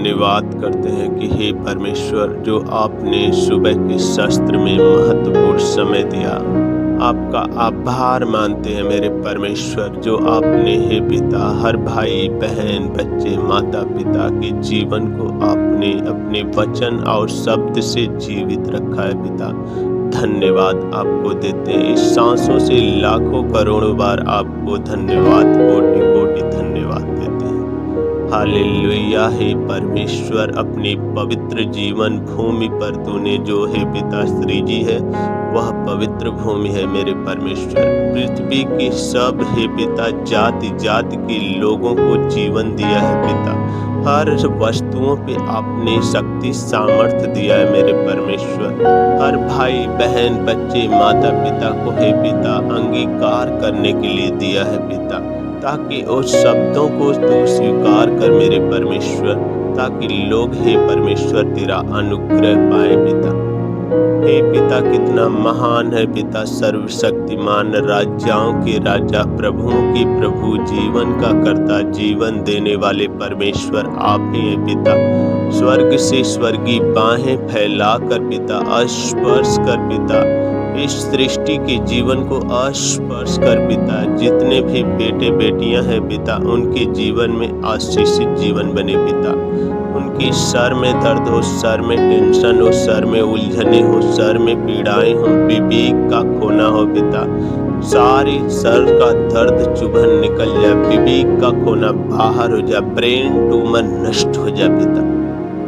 धन्यवाद करते हैं कि हे परमेश्वर, जो आपने सुबह के शस्त्र में महत्वपूर्ण समय दिया, आपका आभार मानते हैं मेरे परमेश्वर, जो आपने हे पिता हर भाई बहन बच्चे माता पिता के जीवन को आपने अपने वचन और शब्द से जीवित रखा है पिता। धन्यवाद आपको देते हैं। इस सांसों से लाखों करोड़ों बार आपको धन्यवाद, कोटि कोटि धन्यवाद देते हैं। हालेलुया। हे परमेश्वर, अपनी पवित्र जीवन भूमि पर तूने जो है पिता सृजी है, वह पवित्र भूमि है मेरे परमेश्वर। पृथ्वी की सब है पिता जाति जाति के लोगों को जीवन दिया है पिता। हर वस्तुओं पे आपने शक्ति सामर्थ्य दिया है मेरे परमेश्वर। हर भाई बहन बच्चे माता पिता को हे पिता अंगीकार करने के लिए दिया है पिता, ताकि उस शब्दों को तू स्वीकार कर मेरे परमेश्वर, ताकि लोग हे परमेश्वर तेरा अनुग्रह पाए पिता। हे पिता, कितना महान है पिता, सर्वशक्तिमान, राजाओं के राजा, प्रभुओं के प्रभु, जीवन का कर्ता, जीवन देने वाले परमेश्वर आप ही हैं पिता। स्वर्ग से स्वर्गीय बाहें फैला कर पिता स्पर्श कर पिता, इस सृष्टि के जीवन को स्पर्श कर पिता। जितने भी बेटे बेटियां हैं पिता, उनके जीवन में आशीषित जीवन बने पिता। उनकी सर में दर्द हो, सर में टेंशन हो, सर में उलझने हो, सर में पीड़ाएं हो, विवेक का खोना हो पिता। सारी सर का दर्द चुभन निकल जाए, विवेक का खोना बाहर हो जाए, ब्रेन ट्यूमर नष्ट हो जाए पिता।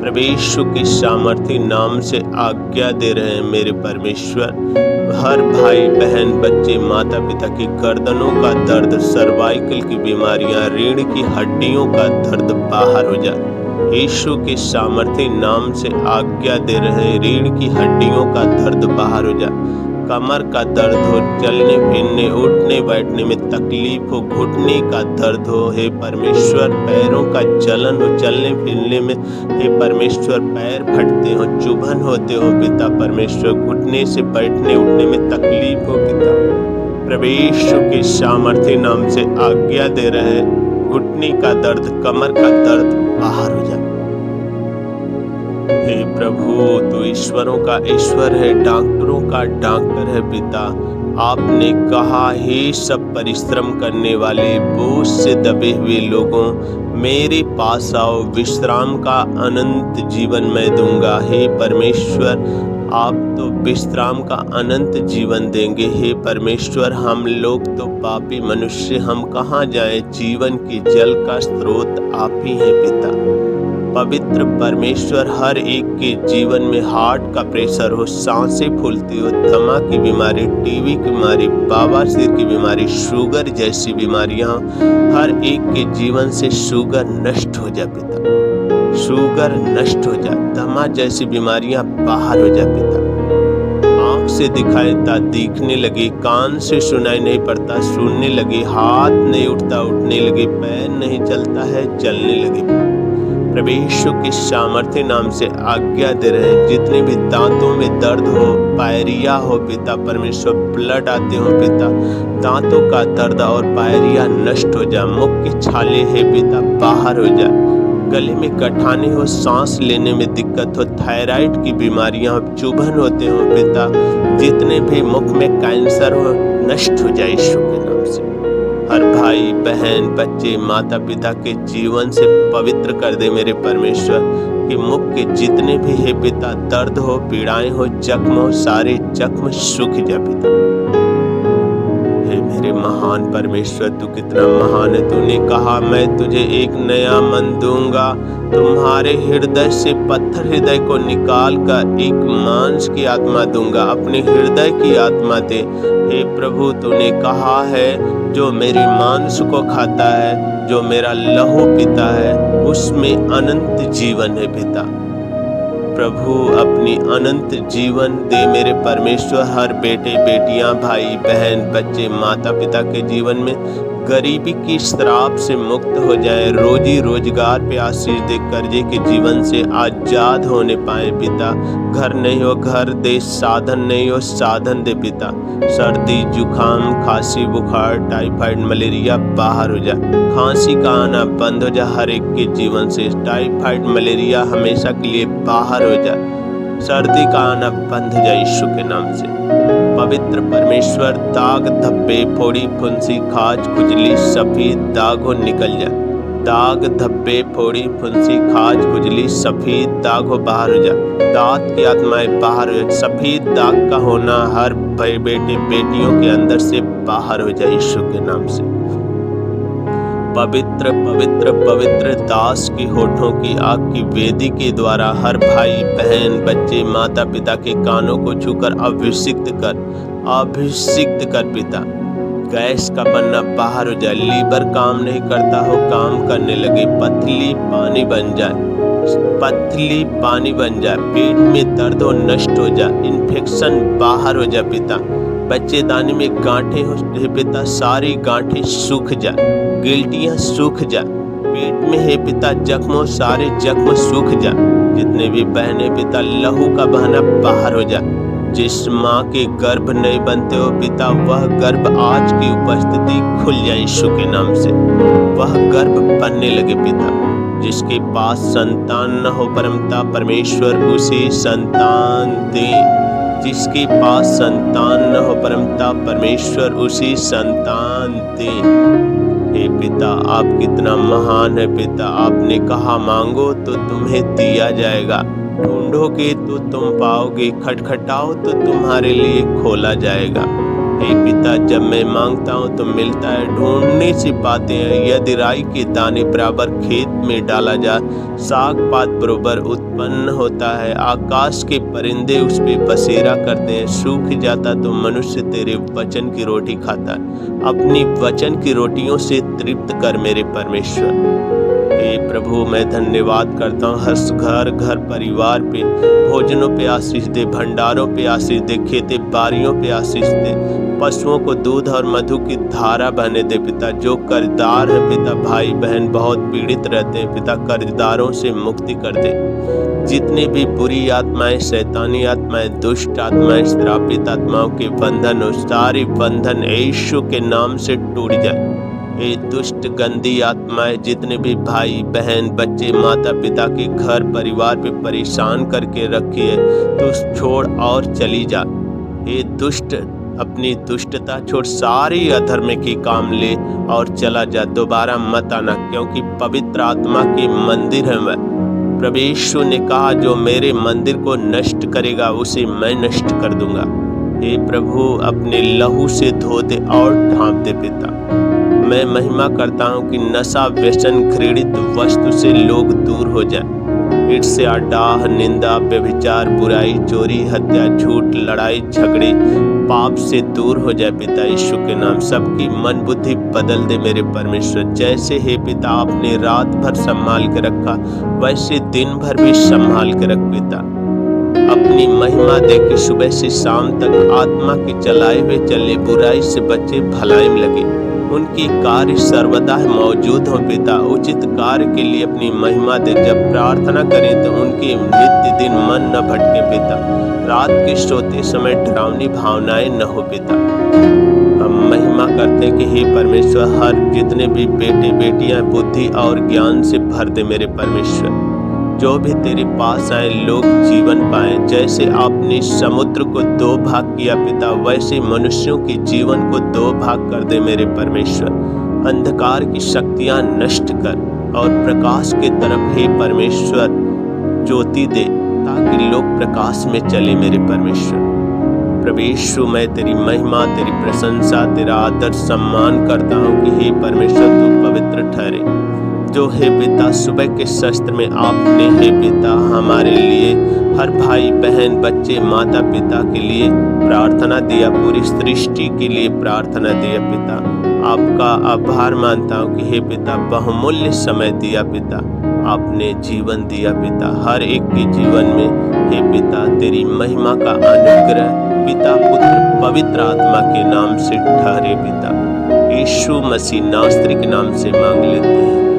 प्रभु के सामर्थ्य नाम से आज्ञा दे रहे हैं मेरे परमेश्वर। हर भाई बहन बच्चे माता पिता की गर्दनों का दर्द, सर्वाइकल की बीमारियां, रीढ़ की हड्डियों का दर्द बाहर हो जाए। यीशु के सामर्थ्य नाम से आज्ञा दे रहे हैं, रीढ़ की हड्डियों का दर्द बाहर हो जाए। कमर का दर्द हो, चलने फिरने उठने बैठने में तकलीफ हो, घुटने का दर्द हो, हे परमेश्वर पैरों का जलन हो, चलने फिरने में हे परमेश्वर पैर फटते हो, चुभन होते हो पिता परमेश्वर, घुटने से बैठने उठने में तकलीफ हो पिता। प्रभु यीशु के सामर्थ्य नाम से आज्ञा दे रहे हैं, घुटने का दर्द कमर का दर्द बाहर हो जाए। हे प्रभु, तू ईश्वरों का ईश्वर है, डॉक्टरों का डॉक्टर है पिता। आपने कहा, हे सब परिश्रम करने वाले बोझ से दबे हुए लोगों, मेरे पास आओ, विश्राम का अनंत जीवन मैं दूंगा। हे परमेश्वर, आप तो विश्राम का अनंत जीवन देंगे। हे परमेश्वर, हम लोग तो पापी मनुष्य, हम कहाँ जाएं? जीवन के जल का स्रोत आप ही हैं पिता। पवित्र परमेश्वर, हर एक के जीवन में हार्ट का प्रेशर हो, सांसें फूलती हो, दमा की बीमारी, टीबी की बीमारी, बवासीर की बीमारी, शुगर जैसी बीमारियां, हर एक के जीवन से शुगर नष्ट हो जाए पिता, शुगर नष्ट हो जाए, दमा जैसी बीमारियां बाहर हो जाए पिता। आँख से दिखाई ता दिखने लगे, कान से सुनाई नहीं पड़ता सुनने लगे, हाथ नहीं उठता उठने लगे, पैर नहीं चलता है चलने लगे। प्रभु यीशु के सामर्थ्य नाम से आज्ञा दे रहे हैं, जितने भी दांतों में दर्द हो, पायरिया हो पिता परमेश्वर, ब्लड आते हो पिता, दांतों का दर्द और पायरिया नष्ट हो जाए, मुख के छाले है पिता बाहर हो जाए, गले में गठाने हो, सांस लेने में दिक्कत हो, थायराइड की बीमारियां, चुभन होते हो पिता, जितने भी मुख में कैंसर हो नष्ट हो जाए यीशु के नाम से। हर भाई बहन बच्चे माता पिता के जीवन से पवित्र कर दे मेरे परमेश्वर, कि मुख के जितने भी है पिता दर्द हो, पीड़ाएं हो, जख्म हो, सारे जख्म सूख जा पिता। हे मेरे महान परमेश्वर, तू कितना महान है। तूने कहा, मैं तुझे एक नया मन दूंगा, तुम्हारे हृदय से पत्थर हृदय को निकाल कर एक मांस की आत्मा दूंगा, अपने हृदय की आत्मा दे। हे प्रभु, तूने कहा है, जो मेरी मांस को खाता है, जो मेरा लहू पीता है, उसमें अनंत जीवन है पिता। प्रभु, अपनी अनंत जीवन दे मेरे परमेश्वर, हर बेटे बेटियां भाई बहन बच्चे माता पिता के जीवन में गरीबी की श्राप से मुक्त हो जाए, रोजी रोजगार पे आशीष दे, कर्जे के जीवन से आजाद होने पाए पिता। घर नहीं हो घर दे, साधन नहीं हो साधन दे पिता। सर्दी जुकाम खांसी बुखार टाइफाइड मलेरिया बाहर हो जा, खांसी का आना बंद हो जा हर एक के जीवन से, टाइफाइड मलेरिया हमेशा के लिए बाहर हो जा, सर्दी का आना बंद हो जाए यीशु के नाम से। पवित्र परमेश्वर दाग धब्बे फोड़ी फुंसी खाज खुजली सफेद दाग हो निकल जाए, दाग धब्बे फोड़ी फुंसी खाज खुजली सफेद दाग हो बाहर हो जा, दांत की आत्माएं बाहर हो जाए, सफेद दाग का होना हर भाई बेटे बेटियों के अंदर से बाहर हो जाए यीशु के नाम से। पवित्र पवित्र पवित्र दास की होठों की आग की वेदी के द्वारा हर भाई बहन बच्चे माता पिता के कानों को छूकर अभिषिक्त कर पिता। गैस का बनना बाहर हो जाए, लीवर काम नहीं करता हो काम करने लगे, पतली पानी बन जाए, पतली पानी बन जाए, पेट में दर्द हो नष्ट हो जाए, इन्फेक्शन बाहर हो जाए पिता। बच्चेदानी में गांठें हो पिता, सारी गांठें सूख जाए, गिल्टियां सूख जा, पेट में है पिता जख्मों सारे जख्म सूख जा, जितने भी बहने पिता लहू का बहना बाहर हो जा। जिस माँ के गर्भ नहीं बनते हो पिता, वह गर्भ आज की उपस्थिति खुल जाए यीशु के नाम से, वह गर्भ बनने लगे पिता। जिसके पास संतान न हो परमता परमेश्वर उसे संतान दे, जिसके पास संतान न हो परमता परमेश्वर उसे संतान दे। हे पिता आप कितना महान है पिता, आपने कहा मांगो तो तुम्हें दिया जाएगा, ढूंढोगे तो तुम पाओगे, खटखटाओ तो तुम्हारे लिए खोला जाएगा। हे पिता जब मैं मांगता हूँ तो मिलता है, ढूंढने से पाते हैं। यदि राई के दाने बराबर खेत में डाला जा, साग पात बराबर उत्पन्न होता है, आकाश के परिंदे उस पे बसेरा करते हैं, सूख जाता तो मनुष्य तेरे वचन की रोटी खाता है। अपनी वचन की रोटियों से तृप्त कर मेरे परमेश्वर। हे प्रभु मैं धन्यवाद करता हूँ, हर घर परिवार पे भोजनों पे आशीष दे, भंडारों पे आशीष दे, खेते बारियों पे आशीष दे, पशुओं को दूध और मधु की धारा बहने दे पिता। जो कर्जदार है पिता, भाई बहन बहुत पीड़ित रहते हैं पिता, कर्जदारों से मुक्ति कर दे। जितने भी बुरी आत्माएं, शैतानी आत्माएं, दुष्ट आत्माएं, श्रापित आत्माओं के बंधन, सारे बंधन यीशु के नाम से टूट जाए। ये दुष्ट गंदी आत्माएं जितने भी भाई बहन बच्चे माता पिता के घर परिवार पे परेशान करके रखी है, तो छोड़ और चली जा। ये दुष्ट अपनी दुष्टता छोड़, सारी अधर्म की काम ले और चला जा, दोबारा मत आना, क्योंकि पवित्र आत्मा के मंदिर है वह। प्रभु यीशु ने कहा जो मेरे मंदिर को नष्ट करेगा उसे मैं नष्ट कर दूंगा। हे प्रभु अपने लहू से धो दे और ढांप दे पिता। मैं महिमा करता हूँ कि नशा व्यसन घृणित वस्तु से लोग दूर हो जाए। ईर्ष्या डाह निंदा व्यभिचार बुराई चोरी हत्या झूठ लड़ाई झगड़े पाप से दूर हो जाए पिता यीशु के नाम। सबकी मन बुद्धि बदल दे मेरे परमेश्वर। जैसे हे पिता आपने रात भर संभाल के रखा, वैसे दिन भर भी संभाल के रख पिता। अपनी महिमा दे के सुबह से शाम तक आत्मा के चलाए हुए चले, बुराई से बचे भलाई में लगे। उनकी कार्य सर्वदा मौजूद हो पिता। उचित कार्य के लिए अपनी महिमा दे। जब प्रार्थना करें तो उनके नित्य दिन मन न भटके पिता। रात के सोते समय डरावनी भावनाएं न हो पिता। हम महिमा करते हैं कि हे परमेश्वर हर जितने भी बेटे बेटियां बुद्धि और ज्ञान से भर दे मेरे परमेश्वर। जो भी तेरे पास आए लोग जीवन पाए। जैसे आपने समुद्र को 2 भाग किया पिता, वैसे मनुष्यों के जीवन को 2 भाग कर दे मेरे परमेश्वर। अंधकार की शक्तियां नष्ट कर और प्रकाश के तरफ हे परमेश्वर ज्योति दे, ताकि लोग प्रकाश में चले मेरे परमेश्वर। प्रभु यीशु मैं तेरी महिमा तेरी प्रशंसा तेरा आदर सम्मान करता हूँ कि हे परमेश्वर तू पवित्र ठहरे। जो हे पिता सुबह के शस्त्र में आपने हे पिता हमारे लिए हर भाई बहन बच्चे माता पिता के लिए प्रार्थना दिया, पूरी सृष्टि के लिए प्रार्थना दिया पिता। आपका आभार मानता हूँ कि हे पिता बहुमूल्य समय दिया पिता, आपने जीवन दिया पिता। हर एक के जीवन में हे पिता तेरी महिमा का अनुग्रह पिता पुत्र पवित्र आत्मा के नाम से ठहरे पिता। यीशु मसीह नासरी के नाम से मांग लेते हैं।